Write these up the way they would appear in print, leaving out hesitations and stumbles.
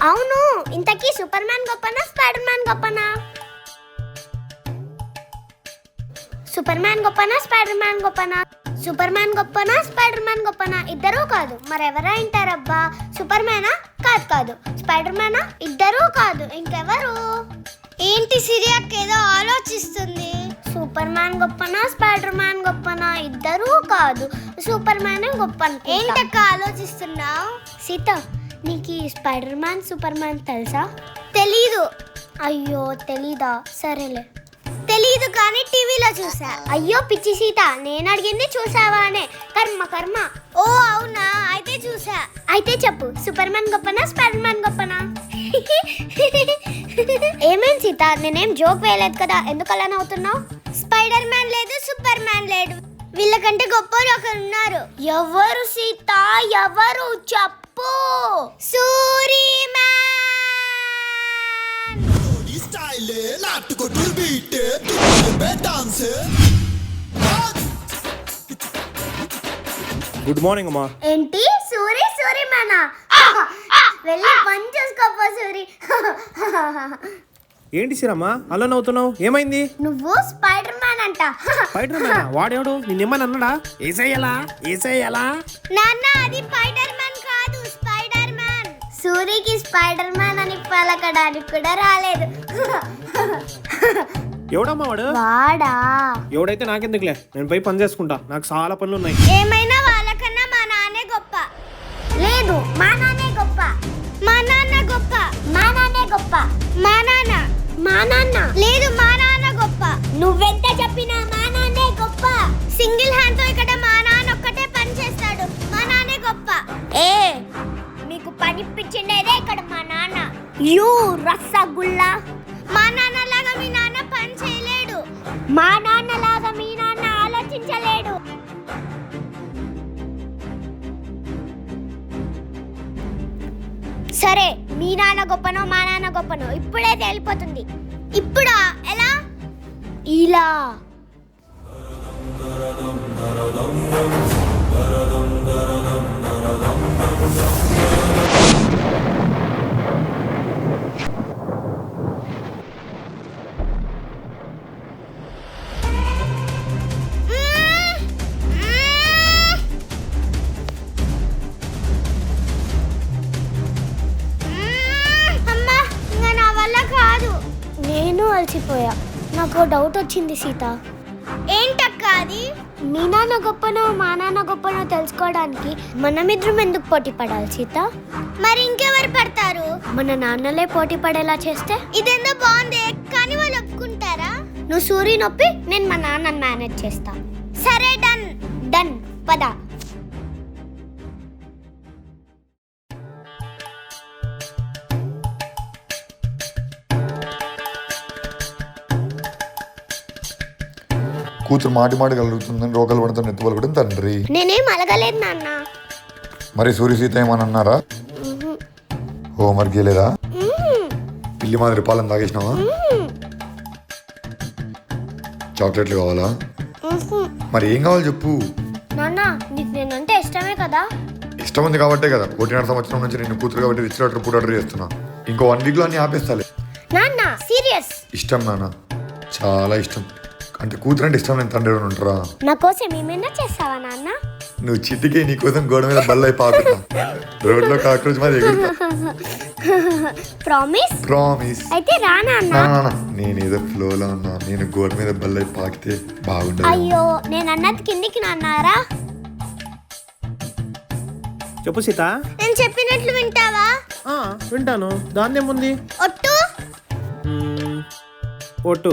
అవును, ఇంతకీ Superman గొప్పనా స్పైడర్ మ్యాన్ గొప్పనా? సూపర్ మ్యాన్ గొప్పనా స్పైడర్ మ్యాన్ గొప్పనా? సూపర్ మ్యాన్ గొప్పనా స్పైడర్ మ్యాన్ గొప్పనా? ఇద్దరూ కాదు, మరెవరా అంటారబ్బా? సూపర్ మ్యానా? కాదు. స్పైడర్ మ్యానా? ఇద్దరూ కాదు, ఇంకెవరు? ఏంటి సిరియాక్ ఏదో ఆలోచిస్తుంది. సూపర్ మ్యాన్ గొప్పనా స్పైడర్ మ్యాన్ గొప్పనా? ఇద్దరూ కాదు, సూపర్ మ్యాన్ గొప్ప. ఏంటక్క ఆలోచిస్తున్నావు? సీత, నీకు ఈ స్పైడర్ మ్యాన్ సూపర్ మ్యాన్ తెలుసా? తెలీదు. అయ్యో తెలీదా? సరేలే. తెలీదు కానీ టీవీలో చూసా. అయ్యో పిచ్చి సీత, నేను అడిగింది చూసావా అనే. కర్మ. ఓ అవునా, అయితే చూసా. అయితే చెప్పు, సూపర్ మ్యాన్ గొప్పనా స్పైడర్ మ్యాన్ గొప్పనా? ఏమేం సీత, నేనేం జోక్ వేయలేదు కదా, ఎందుకు అలా నవ్వుతున్నావు? స్పైడర్ మ్యాన్ లేదు, సూపర్ మ్యాన్ లేడు, వీళ్ళకంటే గొప్పలు ఒకరు ఉన్నారు. ఎవరు సీత? ఎవరు చెప్పు? సూరి మ్యాన్. గుడ్ మార్నింగ్ అమ్మా. ఏంటి సూరి మ్యానా? వెళ్ళి పని చేసుకోపో సూరి. ఏంటి సిరమ్మా అలా నవ్వుతున్నావు? ఏమైంది? నువ్వు స్పైడర్ మ్యాన్ అంట. Spiderman? వాడేవాడు నిన్నేమని అన్నాడా? ఏసేయాలా? నాన్న అది స్పైడర్ మ్యాన్ కాదు, స్పైడర్ మ్యాన్. సూరికి స్పైడర్ మ్యాన్ అని పలకడానికి కూడా రాలేదు. ఎవడమ్మా వాడు? వాడా? ఎవడైతే నాకెందుకులే, నేను పోయి పని చేసుకుంటా, నాకు చాలా పనులు ఉన్నాయి. ఏమైనా వాళ్ళకన్నా మా నాన్నే గొప్ప. లేదు, మా నాన్నే గొప్ప. మా నాన్న గొప్ప. మా నాన్నే గొప్ప. మా నాన్న. మా నాన్న. లేదు, మా నాన్న గొప్ప. నువ్వెంత చెప్పినా మా నాన్నే గొప్ప. సింగిల్ హ్యాండ్ తో ఇక్కడ మా నాన్న ఒక్కటే పని చేస్తాడు, మా నాన్నే గొప్ప. ఏ మీకు పనిపించిండేదే ఇక్కడ మా నాన్న. యూ రసగుల్లా. మా నాన్న లాగా మీ నాన్న పని చేయలేడు. మా నాన్న లాగా మీ నాన్న ఆలోచించలేడు. సరే, మీ నాన్న గొప్పనో మా నాన్న గొప్పనో ఇప్పుడే తేలిపోతుంది. ఇప్పుడా? ఎలా? ఇలా. అమ్మా, ఇంకా నా వల్ల కాదు. నేను అలసిపోయా. నాకు డౌట్ వచ్చింది సీత. ఏంటక్క అది? మీ నాన్న గొప్పనో మా నాన్న గొప్పనో తెలుసుకోవడానికి మనమిద్దరం ఎందుకు పోటీ పడాలి సీత? మరి ఇంకెవరు పడతారు? మన నాన్నలే పోటీ పడేలా చేస్తే? ఇదేందో బాగుంది, కానీ వాళ్ళు ఒప్పుకుంటారా? నువ్వు సూరి నొప్పి, నేను మా నాన్నని మేనేజ్ చేస్తా. సరే, డన్. పద. కూతురు మాటి కలుగుతుందని రోగాలు పడుతున్న ఎత్తుపలకడం తండ్రి. నేనేం అలగలేదు నాన్న. మరి సూర్య సీత ఏమని అన్నారా? హోంవర్క్ చేయలేదా? పిల్లి మాదిరి పాలన తాగేసినావా? చాక్లెట్లు కావాలా? మరి ఏం కావాలి చెప్పు. నాన్న, నీకు నేనంటే ఇష్టమే కదా? ఇష్టం ఉంది కాబట్టే కదా 1.5 సంవత్సరం నుంచి నేను కూతురు కాబట్టి రిచ్ లాటర్ ఫుడ్ ఆర్డర్ చేస్తున్నా. ఇంకో 1 వీక్ లో అన్ని ఆపేస్తాలే. నాన్న సీరియస్? ఇష్టం నాన్న, చాలా ఇష్టం. అంటే కూతురు అంటే ఇష్టం లేని తండ్రి ఉంటారా? నా కోసం ఏమైనా చేస్తావా నాన్న? నువ్వు చిట్టికే నీ కోసం గోడ మీద బల్లై పాకుతా, రోడ్లో కాక్రోచ్ మరి ఎగురుతా. ప్రామిస్? అయితే రా నాన్న. నేనేదో ఫ్లోలో ఉన్నా, నేను గోడ మీద బల్లై పాకితే బాగుండదు. అయ్యో, నేను అన్నది కిందికి నాన్నారా? చెప్పు సీత. నేను చెప్పినట్లు వింటావా? వింటాను, దాన్నేముంది. ఒట్టు.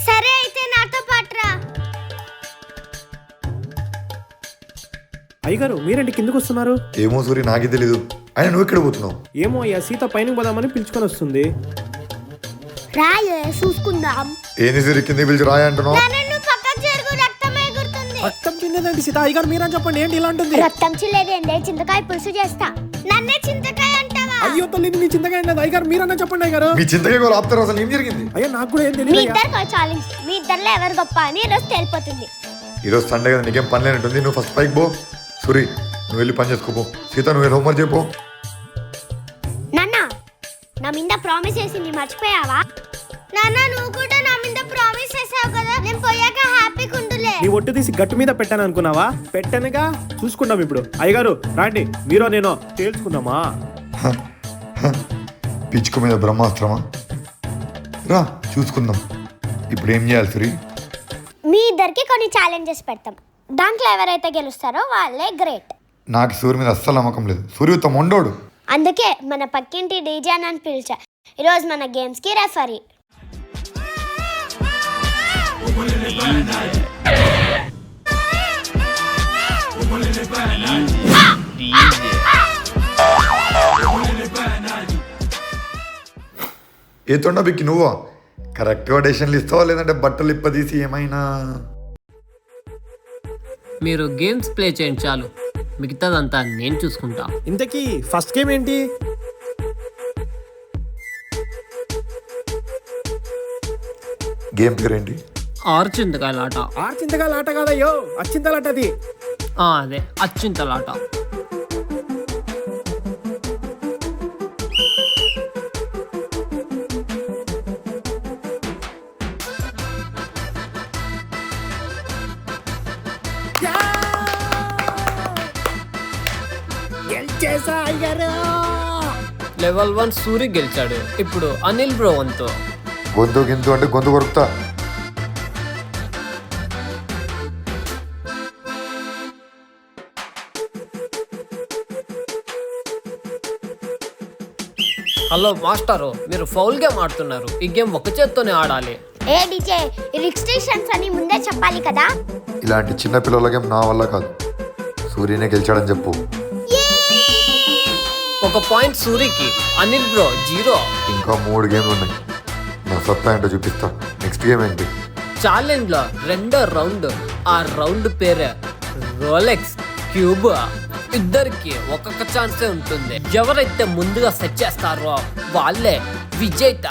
సరే, అయితే నాతో పాటురా. అయ్యగారు, మీరేంటి కిందకు వస్తున్నారు? ఏమో సూరి, నాకే తెలీదు. అయినా నువ్వు ఎక్కడ పోతున్నావు? ఏమో అయ్యా, సీత పైన పోదామని పిలుచుకొని వస్తుంది. రాయే చూసుకుందాం. ఏంది సూరి కింద పిలిచి రాయ అంటున్నావు? రక్తం చిందేదండి సీత. అయ్యగారు మీరని చెప్పండి, ఏంటి ఇలా ఉంటుంది? రక్తం చిల్లేదేందే, చింతకాయ పులుసు చేస్తా. నన్నే చింతకాయ అంటావా? అయ్యో తల్లి, మీ చింతకాయ ఉండదు. అయ్యగారు మీరన్నా చెప్పండి. అయ్యగారు మీ చింతకాయ ఆపుతారు, అసలు ఏం జరిగింది? అయ్యా నాకు కూడా ఏం మీ తెలియదు. ఇద్దరు ఛాలెంజ్, మీ ఇద్దరులో ఎవరు గొప్ప అని ఈరోజు తేలిపోతుంది. ఈరోజు సండే కదా, నీకేం పని లేనట్టుంది. నువ్వు ఫస్ట్ పైకి పో. సూరి, నువ్వు వెళ్ళి పని చేసుకోపో. సీత, నువ్వు హోంవర్క్ చేయపో. నాన్న, నా మీద ప్రామిస్ చేసింది మర్చిపోయావా? నాన్న నువ్వు కూడా నా మీద ప్రామిస్ చేసావు కదా, నేను పోయాక హ్యాపీగా ఉండులే. నీ ఒట్టు తీసి గట్టు మీద పెట్టాను అనుకున్నావా? పెట్టనుగా, చూసుకుందాం ఇప్పుడు. అయ్యగారు రాండి, మీరో నేనో తేల్చుకుందామా? పిచ్చుకు మీద బ్రహ్మాస్త్రమా? రా చూసుకుందాం. ఇప్పుడు ఏం చేయాలి సూరి? మీ ఇద్దరికి కొన్ని ఛాలెంజెస్ పెడతాం, దాంట్లో ఎవరైతే గెలుస్తారో వాళ్ళే గ్రేట్. నాకు సూర్య మీద అస్సలు నమ్మకం లేదు. సూర్యుతో మొండోడు. అందుకే మన పక్కింటి డీజే అని పిలిచా. ఈరోజు మన గేమ్స్కి రెఫరీ. ఏ తొండ బిక్కి నువ్వా? కరెక్ట్గా డెసిషన్లు ఇస్తావా లేదంటే బట్టలు ఇప్పదీసి ఏమైనా? మీరు గేమ్స్ ప్లే చేయండి చాలు, మిగతాదంతా నేను చూసుకుంటా. ఇంతకీ ఫస్ట్ గేమ్ ఏంటి? గేమ్ పేరేంటి? 6 చింతకాయల ఆట. 6 చింతకాయల ఆట కాదయ్యో, అచ్చింతలాట అది. అదే అచ్చింతలాట. గెలిచేసా అయ్యగారు. లెవెల్ 1 సూరి గెలిచాడు. ఇప్పుడు అనిల్ బ్రో వంతు. గొంతు గింతు అంటే గొంతు కొరుకుతా. హలో మాస్టరు, మీరు ఫౌల్ గేమ్ ఆడుతున్నారు. ఈ గేమ్ ఒక చేత్తోనే ఆడాలి. ఏ డీజే, ఈ రిస్ట్రిక్షన్స్ అని ముందే చెప్పాలి కదా. ఇలాంటి చిన్న పిల్లల గేమ్ నా వల్ల కాదు. సూర్యనే గెలిచాడని చెప్పు. ఒక పాయింట్ సూరికి, అనిల్ బ్రో 0. ఇంకా 3 గేమ్లు ఉన్నాయి. నా సత్తా ఏంటో చూపిస్తా. నెక్స్ట్ గేమ్ ఏంటి? ఛాలెంజ్ లో 2వ రౌండ్. ఆ రౌండ్ పేరే రోలెక్స్ క్యూబ్. ఇద్దరికి ఒక్కొక్క ఛాన్సే ఉంటుంది. ఎవరైతే ముందుగా సెట్ చేస్తారో వాళ్ళే విజేత.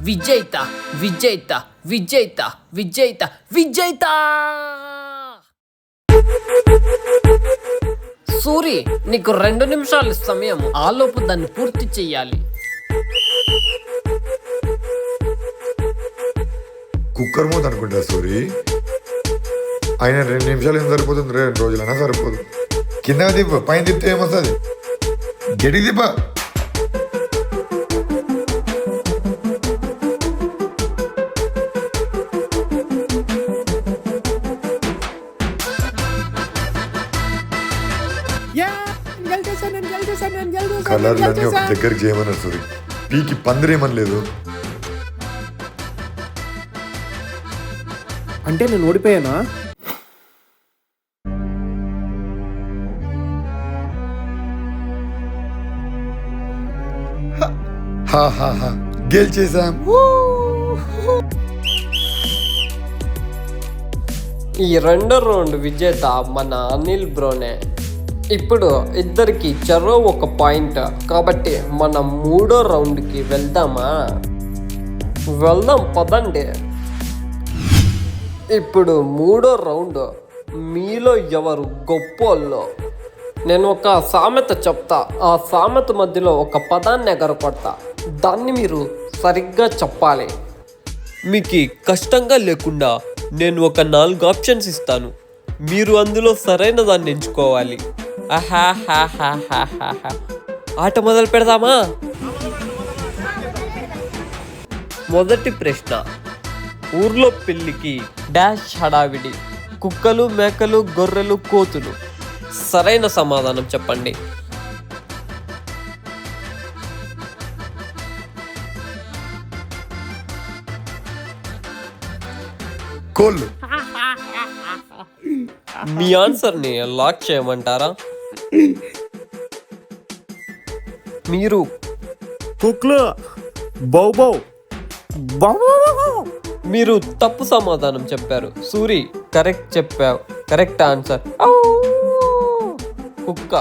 విజేత విజేత విజేత విజేత విజేత. సూరి, నీకు 2 నిమిషాలు సమయం. ఆలోపు దాన్ని పూర్తి చెయ్యాలి. కుక్కర్ మూత అనుకుంటా సూరి. ఆయన 2 నిమిషాలు ఏం సరిపోతుంది? 2 రోజులైనా సరిపోదు. కింద దిప్ప, పైన తిప్పితే ఏమొస్తుంది? గడి దిప్ప. కలర్లన్నీ ఒక దగ్గరికి చేయమన్నారు సూరి. పీకి పందిరేమని లేదు. అంటే నేను ఓడిపోయానా? గెలిచేసాం. ఈ 2వ రౌండ్ విజేత మన అనిల్ బ్రోనే. ఇప్పుడు ఇద్దరికి చెరో 1 పాయింట్. కాబట్టి మనం 3వ రౌండ్కి వెళ్దామా? వెళ్దాం పదండి. ఇప్పుడు 3వ రౌండ్. మీలో ఎవరు గొప్పోళ్ళు? నేను ఒక సామెత చెప్తా. ఆ సామెత మధ్యలో ఒక పదాన్ని ఎగరకొడతా. దాన్ని మీరు సరిగ్గా చెప్పాలి. మీకు కష్టంగా లేకుండా నేను ఒక 4 ఆప్షన్స్ ఇస్తాను. మీరు అందులో సరైన దాన్ని ఎంచుకోవాలి. ఆట మొదలు పెడదామా? మొదటి ప్రశ్న. ఊర్లో పెళ్ళికి డాష్ హడావిడి. కుక్కలు, మేకలు, గొర్రెలు, కోతులు. సరైన సమాధానం చెప్పండి. కోళ్ళు. మీ ఆన్సర్ని లాక్ చేయమంటారా? మీరు కుక్లు. బౌ బౌ. మీరు తప్పు సమాధానం చెప్పారు. సూరి కరెక్ట్ చెప్పావు. కరెక్ట్ ఆన్సర్ కుక్క.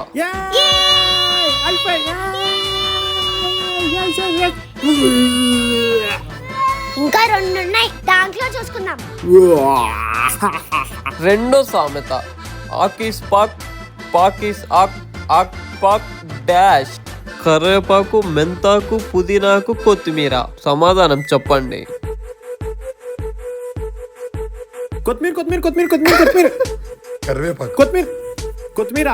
ఇంకా 2 ఉన్నాయి, దాంట్లో చూసుకుందాం. 2వ సామెత. ఆకీస్ పాక్, పాకీస్ ఆక్, ఆక్ పాక్ డాష్. కరివేపాకు, మెంతాకు, పుదీనాకు, కొత్తిమీర. సమాధానం చెప్పండి. కొత్తిమీర కొత్తిమీర కొత్తిమీర కొత్తిమీర కొత్తిమీర కరివేపాకు. కొత్తిమీర కొత్తిమీర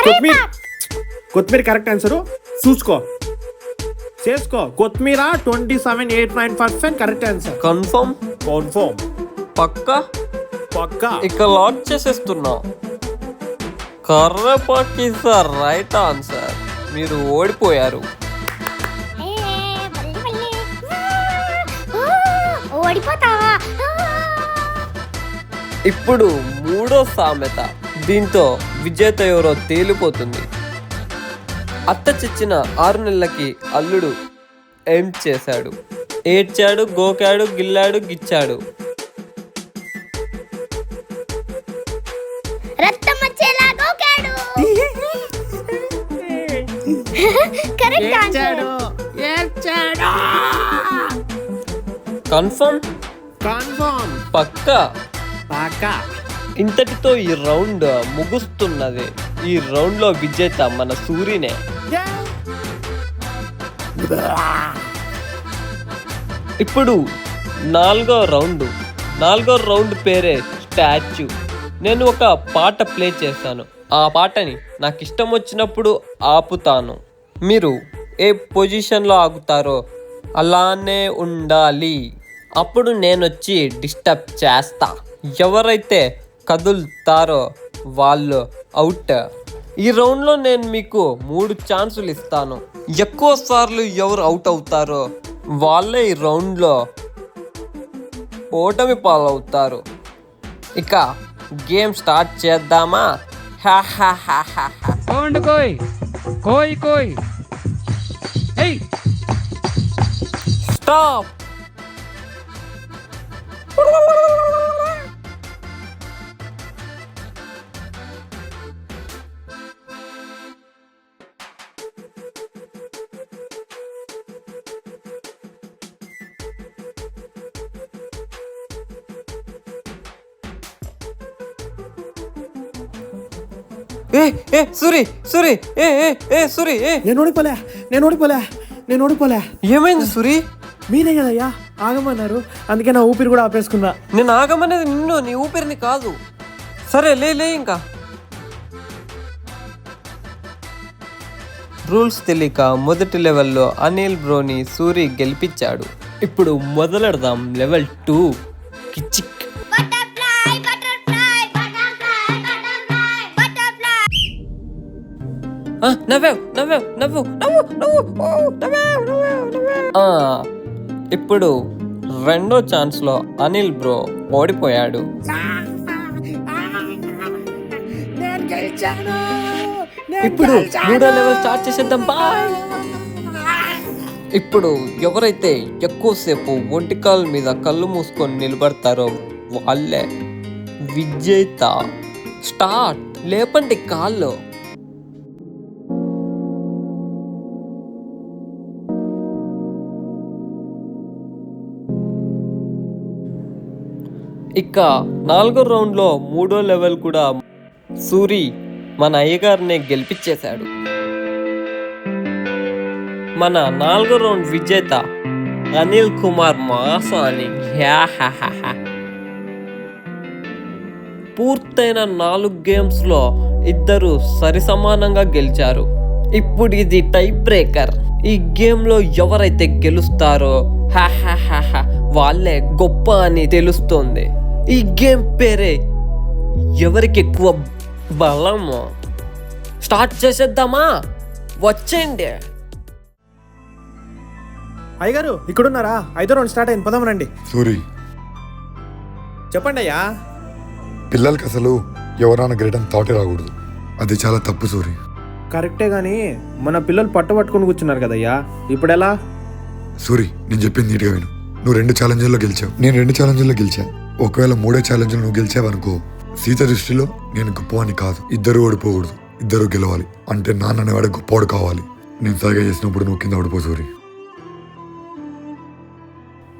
కొత్తిమీర కొత్తిమీర కరెక్ట్ ఆన్సరు. చూసుకో చేసుకో. కొత్తిమీర 27.89% కరెక్ట్ ఆన్సర్. కన్ఫర్మ్? కన్ఫర్మ్. పక్కా? పక్కా. ఇక లాక్ చేసేస్తున్నా. కరివేపాకు ఇస్ ద రైట్ ఆన్సర్. మీరు ఓడిపోయారు. ఓడిపోతావా? ఇప్పుడు మూడో సామెత. దీంతో విజేత ఎవరో తేలిపోతుంది. అత్త చిచ్చిన 6 నెలలకి అల్లుడు ఏం చేశాడు? ఏడ్చాడు, గోకాడు, గిల్లాడు, గిచ్చాడు. రక్తం వచ్చేలా గోకాడు. Correct answer. కన్ఫర్మ్? కన్ఫర్మ్. పక్కా? పక్కా. ఇంతటితో ఈ రౌండ్ ముగుస్తున్నది. ఈ రౌండ్ లో విజేత మన సూరినే. ఇప్పుడు నాలుగో రౌండ్ పేరే స్టాచ్యూ. నేను ఒక పాట ప్లే చేస్తాను. ఆ పాటని నాకు ఇష్టం వచ్చినప్పుడు ఆపుతాను. మీరు ఏ పొజిషన్లో ఆగుతారో అలానే ఉండాలి. అప్పుడు నేను వచ్చి డిస్టర్బ్ చేస్తా. ఎవరైతే కదులుతారో వాళ్ళు అవుట్. ఈ రౌండ్లో నేను మీకు 3 ఛాన్సులు ఇస్తాను. ఎక్కువ సార్లు ఎవరు అవుట్ అవుతారో వాళ్ళే ఈ రౌండ్లో ఓటమి పాలవుతారు. ఇక గేమ్ స్టార్ట్ చేద్దామా? कौन कोई कोई कोई ए స్టాప్. సూరి సూరి సూరి నేను ఓడిపోలే. ఏమైంది సూరి? మీరే కదయ్యా ఆగమన్నారు, అందుకే నా ఊపిరి కూడా ఆపేసుకున్నా. నేను ఆగమనేది నిన్ను, నీ ఊపిరిని కాదు. సరే లే ఇంకా. రూల్స్ తెలియక మొదటి లెవెల్లో అనిల్ బ్రోని సూరి గెలిపించాడు. ఇప్పుడు మొదలెడదాం లెవెల్ 2 కిచిక్. Butterfly butterfly butterfly butterfly butterfly. ఇప్పుడు రెండో ఛాన్స్ లో అనిల్ బ్రో ఓడిపోయాడు. ఇప్పుడు మూడో లెవెల్ స్టార్ట్ చేసేద్దాం. బాయ్. ఇప్పుడు ఎవరైతే ఎక్కువసేపు ఒంటికాల మీద కళ్ళు మూసుకొని నిలబడతారో వాళ్ళే విజేత. స్టార్ట్. లేపండి కాళ్ళు. ఇక నాలుగో రౌండ్లో మూడో లెవెల్ కూడా సూరి మన అయ్యగారిని గెలిపించేశాడు. మన నాలుగో రౌండ్ విజేత అనిల్ కుమార్ మాసాని. పూర్తయిన 4 గేమ్స్లో ఇద్దరు సరిసమానంగా గెలిచారు. ఇప్పుడు ఇది టై బ్రేకర్. ఈ గేమ్లో ఎవరైతే గెలుస్తారో వాళ్ళే గొప్ప అని తెలుస్తోంది. ఈ గేమ్ పేరే ఎవరికి ఎక్కువ బలము. స్టార్ట్ చేసేద్దామా? వచ్చేయండి. అయ్యగారు ఇక్కడున్నారా? 5వ రౌండ్ స్టార్ట్ అయింది, పదం రండి. సూరి, చెప్పండి అయ్యా. పిల్లలకి అసలు ఎవరైనా గ్రేట్ అని థాటే రాకూడదు. అది చాలా తప్పు సూరి. కరెక్టే గాని మన పిల్లలు పట్టుకొని కూర్చున్నారు కదయ్యా, ఇప్పుడు ఎలా? సూరి, నేను చెప్పింది నీట్గా విను. నువ్వు 2 ఛాలెంజ్ల్లో గెలిచావు, నేను 2 ఛాలెంజ్ల్లో గెలిచా. ఒకవేళ 3వ ఛాలెంజ్ నువ్వు గెలిచావనుకో, సీత దృష్టిలో నేను గొప్పవాడిని కాదు. ఇద్దరు ఓడిపోకూడదు, ఇద్దరు గెలవాలి. అంటే నాన్న అనేవాడు గొప్పవాడు కావాలి. నేను సరిగా చేసినప్పుడు నువ్వు కింద ఓడిపో సూరి.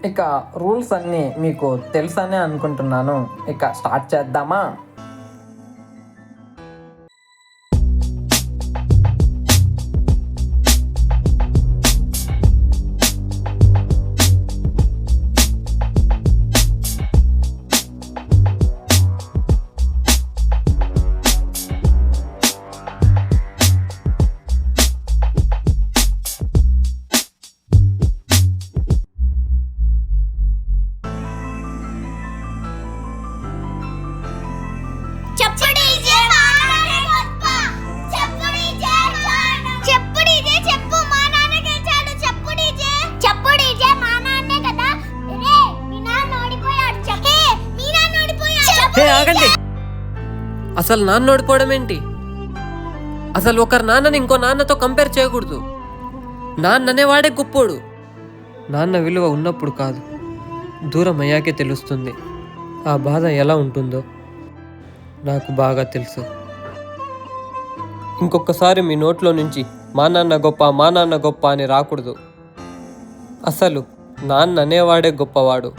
ఇక రూల్స్ అన్నీ మీకు తెలుసనే అనుకుంటున్నాను. ఇక స్టార్ట్ చేద్దామా? అసలు నాన్న ఓడిపోవడం ఏంటి? అసలు ఒకరి నాన్నని ఇంకో నాన్నతో కంపేర్ చేయకూడదు. నాన్ననే వాడే గొప్పోడు. నాన్న విలువ ఉన్నప్పుడు కాదు, దూరం అయ్యాకే తెలుస్తుంది. ఆ బాధ ఎలా ఉంటుందో నాకు బాగా తెలుసు. ఇంకొకసారి మీ నోట్లో నుంచి మా నాన్న గొప్ప, మా నాన్న గొప్ప అని రాకూడదు. అసలు నాన్న అనేవాడే గొప్పవాడు.